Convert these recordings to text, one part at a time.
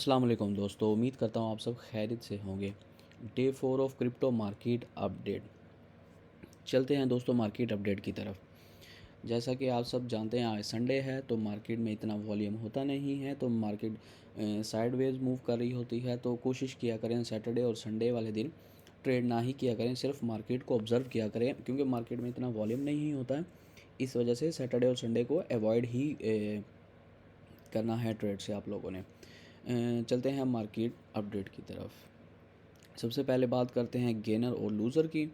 अस्सलाम वालेकुम दोस्तों, उम्मीद करता हूँ आप सब खैरियत से होंगे। Day 4 of crypto market update. चलते हैं दोस्तों मार्केट अपडेट की तरफ। जैसा कि आप सब जानते हैं आज संडे है तो मार्केट में इतना वॉल्यूम होता नहीं है, तो मार्केट साइडवेज मूव कर रही होती है। तो कोशिश किया करें सैटरडे और संडे वाले दिन ट्रेड ना ही किया करें, सिर्फ मार्केट को ऑब्ज़र्व किया करें, क्योंकि मार्केट में इतना वॉल्यूम नहीं होता है। इस वजह से सैटरडे और संडे को अवॉइड ही करना है ट्रेड से आप लोगों ने। चलते हैं मार्केट अपडेट की तरफ। सबसे पहले बात करते हैं गेनर और लूज़र की।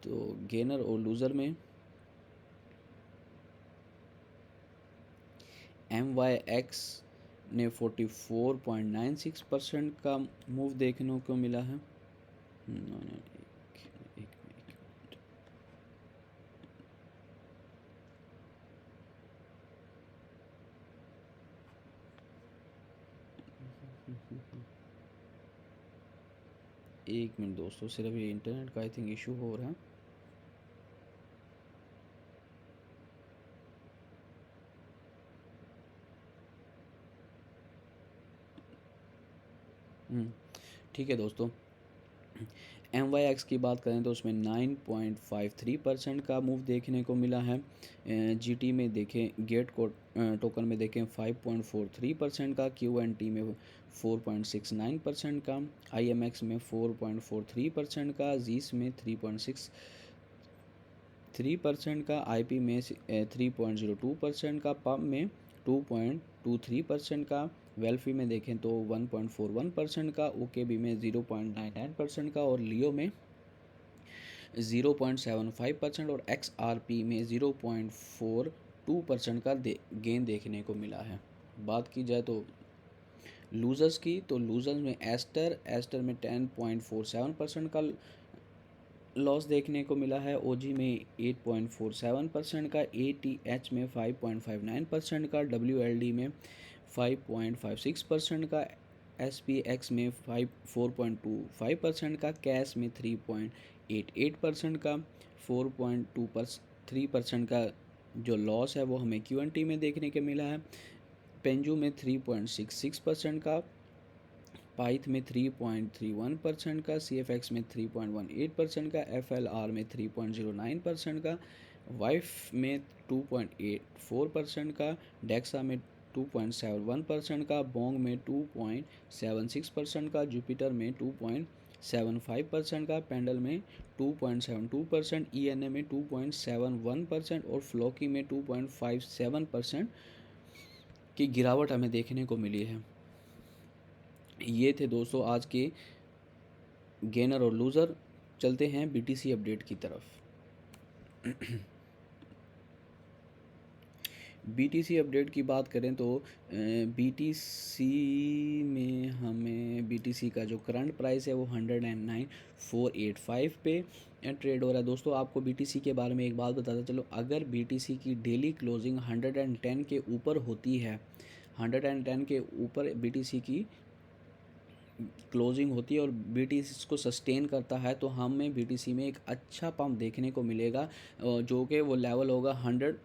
तो गेनर और लूज़र में MYX ने 44.96% का मूव देखने को मिला है। एक मिनट दोस्तों, सिर्फ ये इंटरनेट का आई थिंक इशू हो रहा है। ठीक है दोस्तों, MYX की बात करें तो उसमें 9.53% का मूव देखने को मिला है। GT में देखें, गेट को टोकन में देखें 5.43% का, QNT में 4.69% का, IMX में 4.43% का, जीस में 3.63% का, IP में 3.02% का, पब में 2.23% का, वेल्फी में देखें तो 1.41% का, OKB में 0.99% का, और लियो में 0.75% और XRP में 0.42% का गेन देखने को मिला है। बात की जाए तो लूज़र्स की, तो लूज़र्स में एस्टर में 10.47% का लॉस देखने को मिला है। OG में 8.47% का, ATH में 5.59% का, WLD में 5.56% का, SPX में 4.25% का, कैश में 3.88% का, 4.23% का जो लॉस है वो हमें QNT में देखने को मिला है। पेंजू में 3.66% का, पाइथ में 3.31% का, CFX में 3.18% का, FLR में 3.09% का, वाइफ में 2.84% का, डेक्सा में 2.71% का, बोंग में 2.76% का, जुपिटर में 2.75% का, पेंडल में 2.72%, ENA में 2.71% और फ्लोकी में 2.57% की गिरावट हमें देखने को मिली है। ये थे दोस्तों आज के गेनर और लूज़र। चलते हैं BTC अपडेट की तरफ। BTC अपडेट की बात करें तो BTC में हमें BTC का जो करंट प्राइस है वो 109,485 पे ट्रेड हो रहा है। दोस्तों आपको BTC के बारे में एक बात बताता चलो, अगर BTC की डेली क्लोजिंग 110 के ऊपर होती है, 110 के ऊपर BTC की क्लोजिंग होती है और BTC इसको सस्टेन करता है, तो हमें BTC में एक अच्छा पंप देखने को मिलेगा, जो कि वो लेवल होगा 113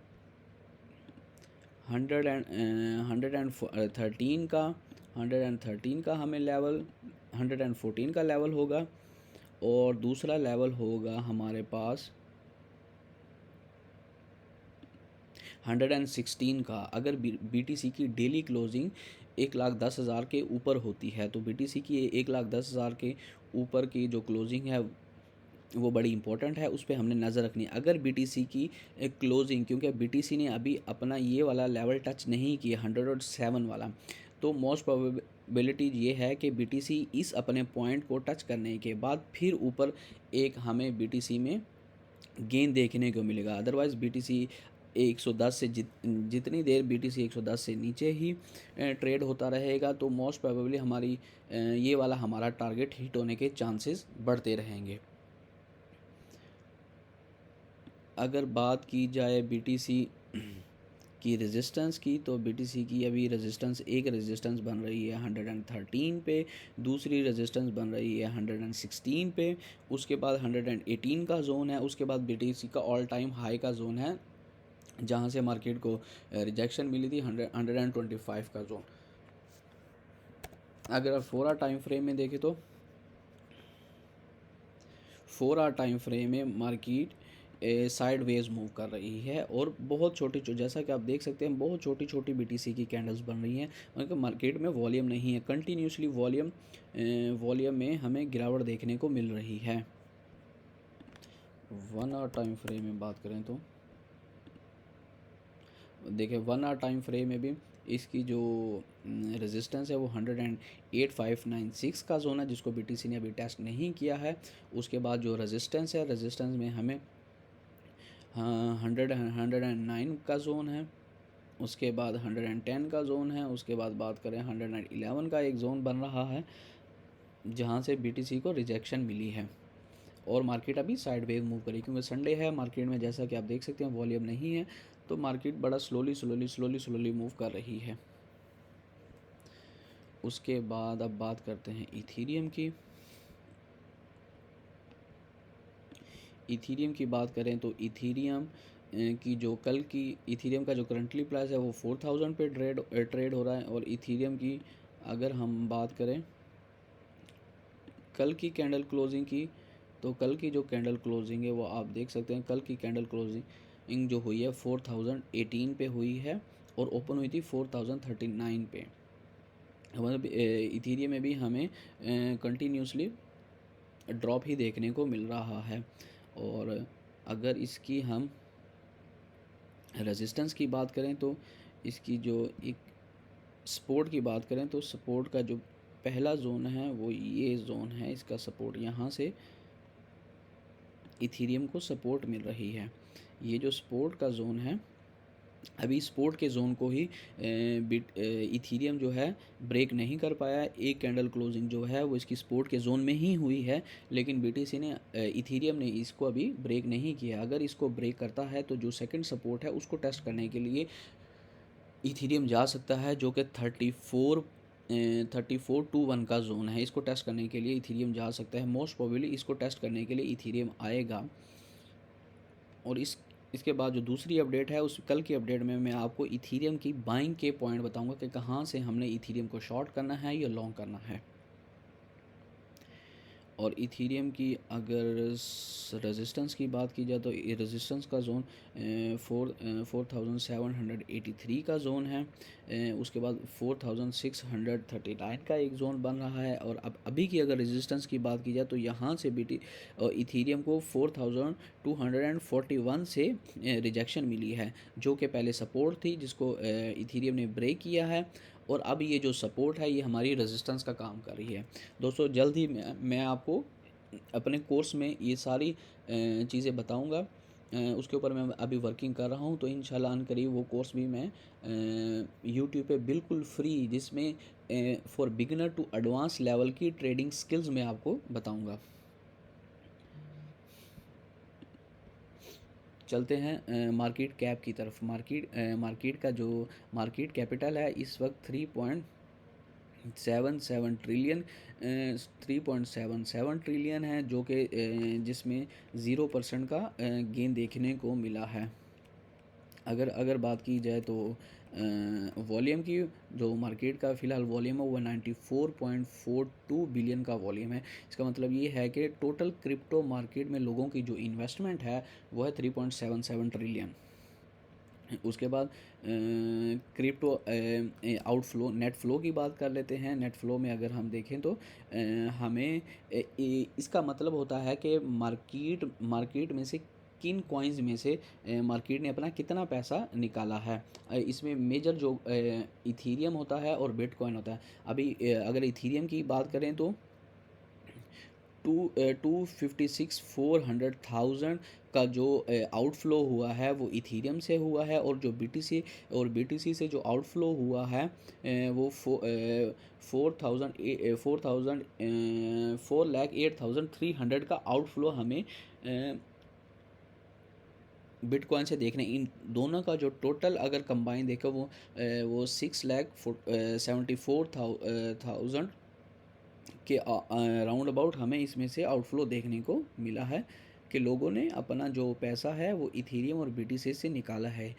का, 113 का हमें लेवल, 114 का लेवल होगा, और दूसरा लेवल होगा हमारे पास 116 का। अगर BTC की डेली क्लोजिंग 1,10,000 के ऊपर होती है, तो BTC की 1,10,000 के ऊपर की जो क्लोजिंग है वो बड़ी इंपॉर्टेंट है, उस पर हमने नज़र रखनी है। अगर BTC की क्लोजिंग, क्योंकि BTC ने अभी अपना ये वाला लेवल टच नहीं किया 107 वाला, तो मोस्ट प्रोबेबिलिटी ये है कि BTC इस अपने पॉइंट को टच करने के बाद फिर ऊपर एक हमें BTC में गेन देखने को मिलेगा। अदरवाइज़ BTC 110 से जितनी देर BTC 110 से नीचे ही ट्रेड होता रहेगा, तो मोस्ट प्रोबेबली हमारी ये वाला हमारा टारगेट हिट होने के चांसेस बढ़ते रहेंगे। अगर बात की जाए BTC की रेजिस्टेंस की, तो BTC की अभी रेजिस्टेंस, एक रेजिस्टेंस बन रही है 113 पे, दूसरी रेजिस्टेंस बन रही है 116 पे, उसके बाद 118 का जोन है, उसके बाद BTC का ऑल टाइम हाई का जोन है जहां से मार्केट को रिजेक्शन मिली थी 125 का जोन। अगर आप 4 आवर टाइम फ्रेम में देखें तो 4 आवर टाइम फ्रेम में मार्केट साइड वेज मूव कर रही है और बहुत छोटी जैसा कि आप देख सकते हैं बहुत छोटी छोटी बीटीसी की कैंडल्स बन रही हैं, मतलब मार्केट में वॉल्यूम नहीं है, कंटिन्यूसली वॉल्यूम में हमें गिरावट देखने को मिल रही है। 1 आवर टाइम फ्रेम में बात करें तो देखिए 1 आवर टाइम फ्रेम में भी इसकी जो रेजिस्टेंस है वो 108,596 का जोन है, जिसको बीटीसी ने अभी टेस्ट नहीं किया है। उसके बाद जो रेजिस्टेंस है, रेजिस्टेंस में हमें 109 का जोन है, उसके बाद 110 का जोन है, उसके बाद बात करें 111 का एक जोन बन रहा है जहाँ से बीटीसी को रिजेक्शन मिली है और मार्केट अभी साइडवेज मूव करी क्योंकि संडे है। मार्केट में जैसा कि आप देख सकते हैं वॉल्यूम नहीं है, तो मार्केट बड़ा स्लोली मूव कर रही है। उसके बाद अब बात करते हैं इथीरियम की। इथीरियम की बात करें तो इथीरियम की जो कल की इथीरियम का जो करंटली प्राइस है वो 4000 पे ट्रेड हो रहा है। और इथीरियम की अगर हम बात करें कल की कैंडल क्लोजिंग की, तो कल की जो कैंडल क्लोजिंग है वो आप देख सकते हैं। कल की कैंडल क्लोजिंग जो हुई है 4018 पे हुई है और ओपन हुई थी 4039 पे। मतलब इथीरियम में भी हमें कंटिन्यूसली ड्रॉप ही देखने को मिल रहा है। और अगर इसकी हम रेजिस्टेंस की बात करें तो इसकी जो एक सपोर्ट की बात करें तो सपोर्ट का जो पहला जोन है वो ये जोन है, इसका सपोर्ट यहाँ से इथीरियम को सपोर्ट मिल रही है। ये जो सपोर्ट का जोन है अभी सपोर्ट के जोन को ही इथीरियम जो है ब्रेक नहीं कर पाया। एक कैंडल क्लोजिंग जो है वो इसकी सपोर्ट के जोन में ही हुई है, लेकिन बीटीसी ने इथीरियम ने इसको अभी ब्रेक नहीं किया। अगर इसको ब्रेक करता है तो जो सेकंड सपोर्ट है उसको टेस्ट करने के लिए इथीरियम जा सकता है, जो कि 3421 का जोन है। इसको टेस्ट करने के लिए इथीरियम जा सकता है। मोस्ट प्रोबेबली इसको टेस्ट करने के लिए इथीरियम आएगा। और इसके बाद जो दूसरी अपडेट है उस कल की अपडेट में मैं आपको इथीरियम की बाइंग के पॉइंट बताऊंगा कि कहाँ से हमने इथीरियम को शॉर्ट करना है या लॉन्ग करना है। और इथीरियम की अगर रेजिस्टेंस की बात की जाए तो ये रेजिस्टेंस का जोन 4783 का जोन है। उसके बाद 4639 का एक जोन बन रहा है। और अब अभी की अगर रेजिस्टेंस की बात की जाए तो यहाँ से इथीरियम को 4241 से रिजेक्शन मिली है, जो कि पहले सपोर्ट थी जिसको इथीरियम ने ब्रेक किया है। और अब ये जो सपोर्ट है ये हमारी रेजिस्टेंस का काम कर रही है। दोस्तों जल्द ही मैं आपको अपने कोर्स में ये सारी चीज़ें बताऊंगा। उसके ऊपर मैं अभी वर्किंग कर रहा हूँ, तो इंशाल्लाह अनकरीब वो कोर्स भी मैं यूट्यूब पे बिल्कुल फ्री, जिसमें for beginner to advance level की ट्रेडिंग स्किल्स मैं आपको बताऊंगा। चलते हैं मार्केट कैप की तरफ। मार्केट का जो मार्केट कैपिटल है इस वक्त 3.77 ट्रिलियन है, जो कि जिसमें 0% का गेन देखने को मिला है। अगर बात की जाए तो वॉल्यूम की, जो मार्केट का फ़िलहाल वॉल्यूम है वो 94.42 बिलियन का वॉल्यूम है। इसका मतलब ये है कि टोटल क्रिप्टो मार्केट में लोगों की जो इन्वेस्टमेंट है वो है 3.77 ट्रिलियन। उसके बाद क्रिप्टो आउटफ्लो नेट फ़्लो की बात कर लेते हैं। नेट फ़्लो में अगर हम देखें तो हमें इसका मतलब होता है कि मार्केट में से किन कॉइन्स में से मार्केट ने अपना कितना पैसा निकाला है। इसमें मेजर जो इथीरियम होता है और बिटकॉइन होता है। अभी अगर इथीरियम की बात करें तो 256,400,000 का जो आउटफ्लो हुआ है वो इथीरियम से हुआ है। और जो बीटीसी से जो आउटफ्लो हुआ है वो 4,08,300 का आउटफ्लो हमें बिटकॉइन से देखने। इन दोनों का जो टोटल अगर कंबाइन देखें वो 6,74,000 के राउंड अबाउट हमें इसमें से आउटफ्लो देखने को मिला है कि लोगों ने अपना जो पैसा है वो इथीरियम और बीटीसी से निकाला है।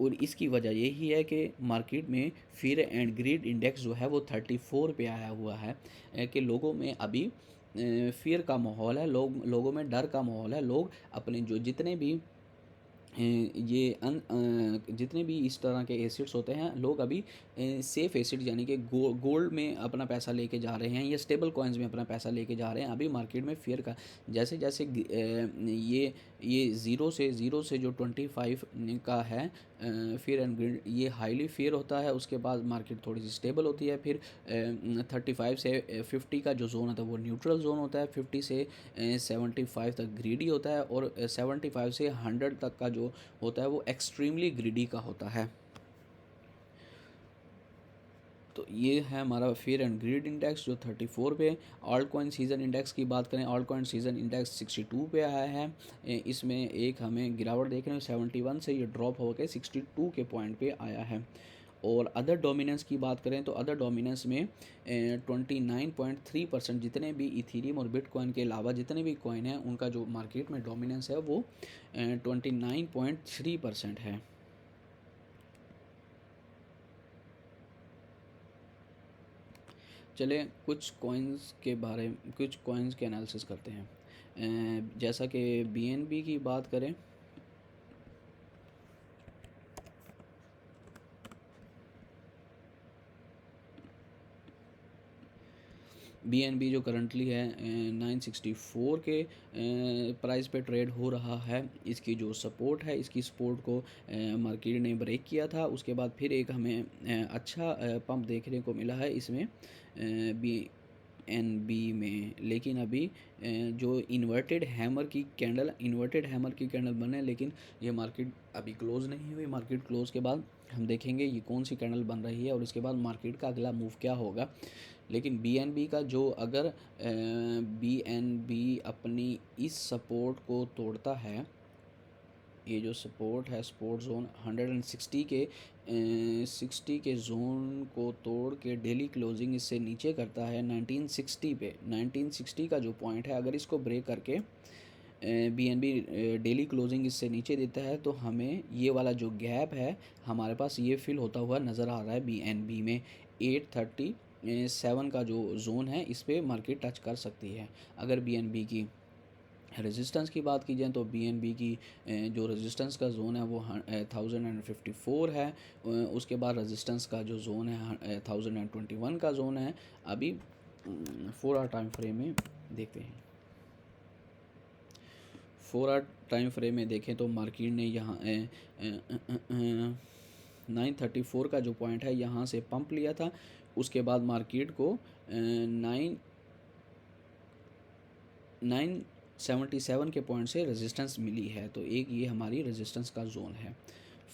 और इसकी वजह यही है कि मार्केट में फियर एंड ग्रीड इंडेक्स जो है वो 34 पे आया हुआ है, कि लोगों में अभी फियर का माहौल है, लोगों में डर का माहौल है। लोग अपने जो जितने भी जितने भी इस तरह के एसिड्स होते हैं, लोग अभी सेफ़ एसिड यानी कि गोल्ड में अपना पैसा लेके जा रहे हैं या स्टेबल कॉइन्स में अपना पैसा लेके जा रहे हैं। अभी मार्केट में फियर का जैसे जैसे ये ज़ीरो से जो 25 का है फियर एंड ग्रीड, ये हाईली फियर होता है। उसके बाद मार्केट थोड़ी सी स्टेबल होती है। फिर 35 से 50 का जो जोन होता है वो न्यूट्रल जोन होता है। 50 से 75 तक ग्रीडी होता है, और 75 से 100 तक का जो होता है वो एक्सट्रीमली ग्रीडी का होता है। तो ये है हमारा फियर एंड ग्रीड इंडेक्स जो 34 पे। ऑल्ट कॉइन सीजन इंडेक्स की बात करें, ऑल्ट कॉइन सीजन इंडेक्स 62 पे आया है। इसमें एक हमें गिरावट देख रहे हैं, 71 से ये ड्रॉप होकर 62 के पॉइंट पे आया है। और अदर डोमिनेंस की बात करें तो अदर डोमिनेंस में 29.3% जितने भी इथीरियम और बिटकॉइन के अलावा जितने भी कॉइन हैं उनका जो मार्केट में डोमिनेंस है वो 29.3% है। चले कुछ कॉइन्स के एनालिसिस करते हैं। जैसा कि बीएनबी की बात करें, बीएनबी जो करंटली है 964 के प्राइस पे ट्रेड हो रहा है। इसकी जो सपोर्ट है, इसकी सपोर्ट को मार्केट ने ब्रेक किया था। उसके बाद फिर एक हमें अच्छा पंप देखने को मिला है इसमें बीएनबी में। लेकिन अभी जो इन्वर्टेड हैमर की कैंडल बने, लेकिन ये मार्केट अभी क्लोज़ नहीं हुई। मार्केट क्लोज़ के बाद हम देखेंगे ये कौन सी कैंडल बन रही है और इसके बाद मार्केट का अगला मूव क्या होगा। लेकिन बीएनबी का जो अगर बीएनबी अपनी इस सपोर्ट को तोड़ता है, ये जो सपोर्ट है सपोर्ट जोन 60 के जोन को तोड़ के डेली क्लोजिंग इससे नीचे करता है 1960 पे। 1960 का जो पॉइंट है, अगर इसको ब्रेक करके बीएनबी डेली क्लोजिंग इससे नीचे देता है तो हमें ये वाला जो गैप है हमारे पास ये फिल होता हुआ नज़र आ रहा है बीएनबी में। 837 का जो जोन है इस पर मार्केट टच कर सकती है। अगर बीएनबी की रेजिस्टेंस की बात की जाए तो बीएनबी की जो रेजिस्टेंस का जोन है वो 1054 है। उसके बाद रेजिस्टेंस का जो जोन है 1021 का जोन है। अभी 4 आवर टाइम फ्रेम में देखते हैं। 4 आवर टाइम फ्रेम में देखें तो मार्केट ने यहाँ 934 का जो पॉइंट है यहाँ से पंप लिया था। उसके बाद मार्केट को 977 के पॉइंट से रेजिस्टेंस मिली है। तो एक ये हमारी रेजिस्टेंस का जोन है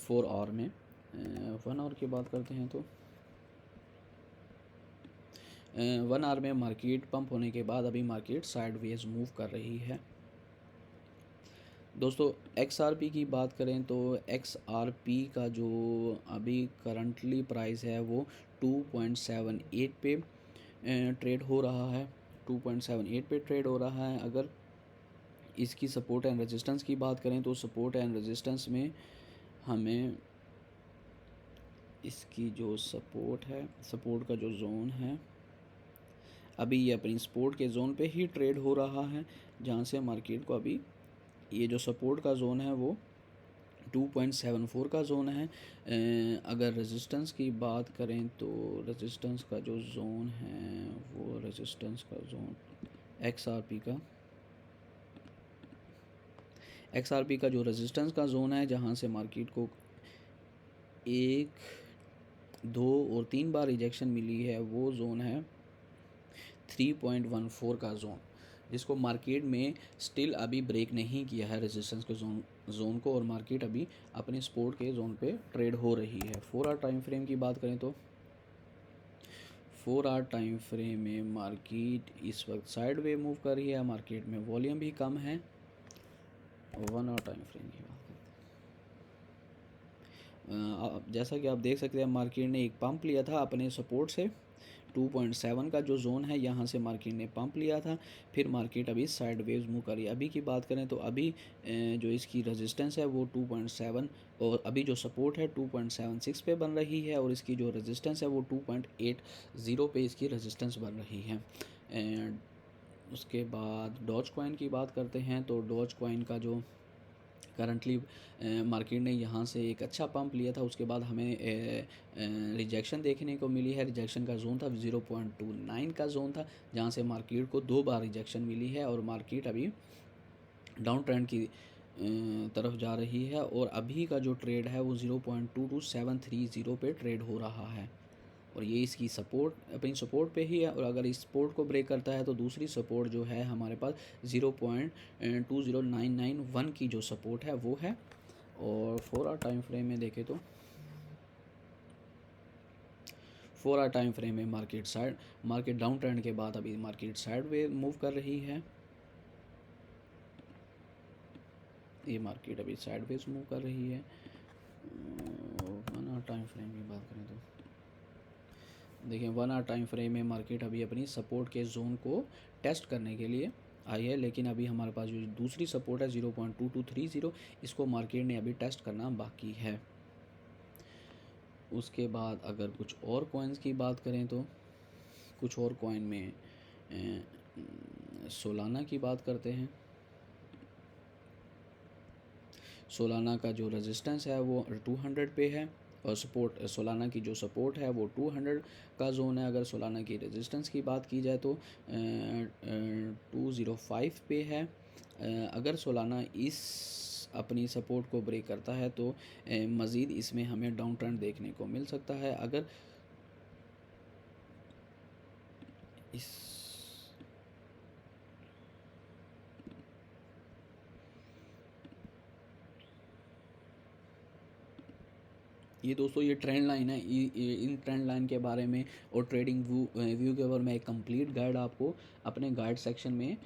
4 आवर में। 1 आवर की बात करते हैं तो 1 आवर में मार्केट पंप होने के बाद अभी मार्केट साइडवेज मूव कर रही है। दोस्तों XRP की बात करें तो XRP का जो अभी करंटली प्राइस है वो 2.78 पे ट्रेड हो रहा है। 2.78 पे ट्रेड हो रहा है। अगर इसकी सपोर्ट एंड रेजिस्टेंस की बात करें तो सपोर्ट एंड रेजिस्टेंस में हमें इसकी जो सपोर्ट है, सपोर्ट का जो जोन है, अभी ये अपनी सपोर्ट के जोन पे ही ट्रेड हो रहा है, जहाँ से मार्केट को अभी ये जो सपोर्ट का जोन है वो 2.74 का जोन है। अगर रेजिस्टेंस की बात करें तो रेजिस्टेंस का जो जोन है वो रेजिस्टेंस का जोन XRP का जो रेजिस्टेंस का जोन है, जहाँ से मार्केट को 1, 2 और 3 बार रिजेक्शन मिली है, वो जोन है 3.14 का जोन, जिसको मार्केट में स्टिल अभी ब्रेक नहीं किया है रेजिस्टेंस के जोन को, और मार्केट अभी अपने सपोर्ट के जोन पे ट्रेड हो रही है। 4 आवर टाइम फ्रेम की बात करें तो 4 आवर टाइम फ्रेम में मार्केट इस वक्त साइड वे मूव कर रही है। मार्केट में वॉल्यूम भी कम है। 1 आवर टाइम फ्रेम की बात करते हैं, जैसा कि आप देख सकते हैं मार्केट ने एक पंप लिया था अपने सपोर्ट से 2.7 का जो जोन है यहाँ से मार्केट ने पंप लिया था, फिर मार्केट अभी साइडवेज मूव कर रही है। अभी की बात करें तो अभी जो इसकी रेजिस्टेंस है वो 2.7 और अभी जो सपोर्ट है 2.76 पे बन रही है, और इसकी जो रेजिस्टेंस है वो 2.80 पे इसकी रेजिस्टेंस बन रही है। एंड उसके बाद डॉज कॉइन की बात करते हैं, तो डॉज कॉइन का जो करंटली मार्केट ने यहाँ से एक अच्छा पंप लिया था, उसके बाद हमें रिजेक्शन देखने को मिली है। रिजेक्शन का जोन था 0.29 का जोन था, जहाँ से मार्केट को 2 बार रिजेक्शन मिली है और मार्केट अभी डाउन ट्रेंड की तरफ जा रही है, और अभी का जो ट्रेड है वो 0.22730 पे ट्रेड हो रहा है, और ये इसकी सपोर्ट अपनी सपोर्ट पे ही है। और अगर इस सपोर्ट को ब्रेक करता है तो दूसरी सपोर्ट जो है हमारे पास 0.20991 की जो सपोर्ट है वो है। और 4 आवर टाइम फ्रेम में देखें तो 4 आवर टाइम फ्रेम में मार्केट डाउन ट्रेंड के बाद अभी मार्केट साइड वे मूव कर रही है। ये मार्केट अभी साइड वेज मूव कर रही है। 1 आवर टाइम फ्रेम की बात करें तो देखिए 1 आवर टाइम फ्रेम में मार्केट अभी अपनी सपोर्ट के जोन को टेस्ट करने के लिए आई है, लेकिन अभी हमारे पास जो दूसरी सपोर्ट है 0.2230, इसको मार्केट ने अभी टेस्ट करना बाकी है। उसके बाद अगर कुछ और कॉइन्स की बात करें तो कुछ और कॉइन में सोलाना की बात करते हैं। सोलाना का जो रेजिस्टेंस है वो 200 पे है, और सपोर्ट सोलाना की जो सपोर्ट है वो 200 का जोन है। अगर सोलाना की रेजिस्टेंस की बात की जाए तो 205 पे है। अगर सोलाना इस अपनी सपोर्ट को ब्रेक करता है तो मज़ीद इसमें हमें डाउन ट्रेंड देखने को मिल सकता है। अगर इस ये दोस्तों ये ट्रेंड लाइन है, इन ट्रेंड लाइन के बारे में और ट्रेडिंग व्यू के बारे में एक कंप्लीट गाइड आपको अपने गाइड सेक्शन में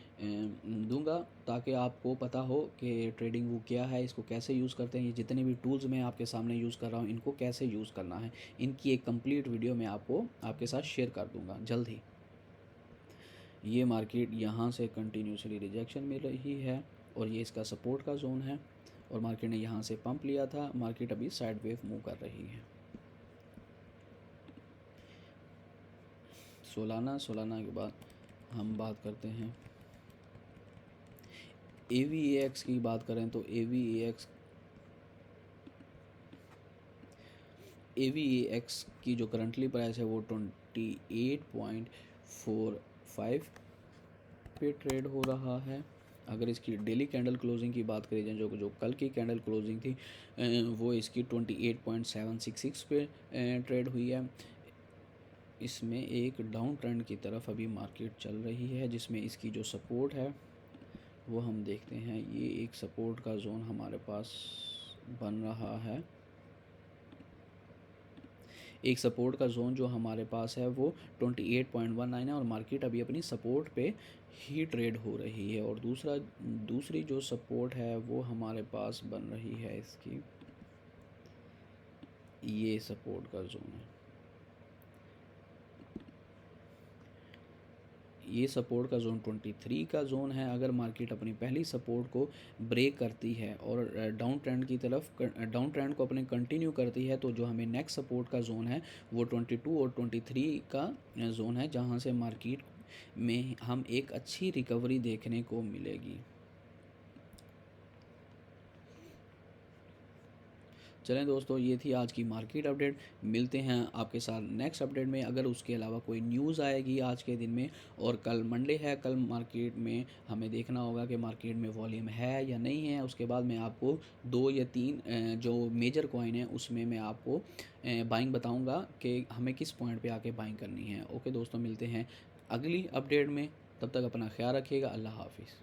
दूंगा, ताकि आपको पता हो कि ट्रेडिंग व्यू क्या है, इसको कैसे यूज़ करते हैं। ये जितने भी टूल्स मैं आपके सामने यूज़ कर रहा हूँ इनको कैसे यूज़ करना है, इनकी एक कंप्लीट वीडियो मैं आपको आपके साथ शेयर कर दूँगा जल्द ही। ये मार्केट यहाँ से कंटिन्यूसली रिजेक्शन मिल रही है, और ये इसका सपोर्ट का जोन है, और मार्केट ने यहाँ से पंप लिया था। मार्केट अभी साइड वेव मूव कर रही है। सोलाना के बाद हम बात करते हैं AVAX की बात करें तो AVAX की जो करंटली प्राइस है वो 28.45 पे ट्रेड हो रहा है। अगर इसकी डेली कैंडल क्लोजिंग की बात करी जाए, जो कल की कैंडल क्लोजिंग थी वो इसकी 28.766 पे ट्रेड हुई है। इसमें एक डाउन ट्रेंड की तरफ अभी मार्केट चल रही है, जिसमें इसकी जो सपोर्ट है वो हम देखते हैं। ये एक सपोर्ट का जोन हमारे पास बन रहा है। एक सपोर्ट का जोन जो हमारे पास है वो 28.19 है, और मार्केट अभी अपनी सपोर्ट पे ही ट्रेड हो रही है। और दूसरी जो सपोर्ट है वो हमारे पास बन रही है इसकी, ये सपोर्ट का जोन है। ये सपोर्ट का जोन 23 का जोन है। अगर मार्केट अपनी पहली सपोर्ट को ब्रेक करती है और डाउन ट्रेंड को अपने कंटिन्यू करती है, तो जो हमें नेक्स्ट सपोर्ट का जोन है वो 22 और 23 का जोन है, जहां से मार्केट में हम एक अच्छी रिकवरी देखने को मिलेगी। चलें दोस्तों, ये थी आज की मार्केट अपडेट। मिलते हैं आपके साथ नेक्स्ट अपडेट में। अगर उसके अलावा कोई न्यूज़ आएगी आज के दिन में, और कल मंडे है, कल मार्केट में हमें देखना होगा कि मार्केट में वॉल्यूम है या नहीं है। उसके बाद मैं आपको 2 या 3 जो मेजर कॉइन है उसमें मैं आपको बाइंग बताऊँगा कि हमें किस पॉइंट पर आके बाइंग करनी है। ओके दोस्तों, मिलते हैं अगली अपडेट में। तब तक अपना ख्याल रखिएगा। अल्लाह हाफिज़।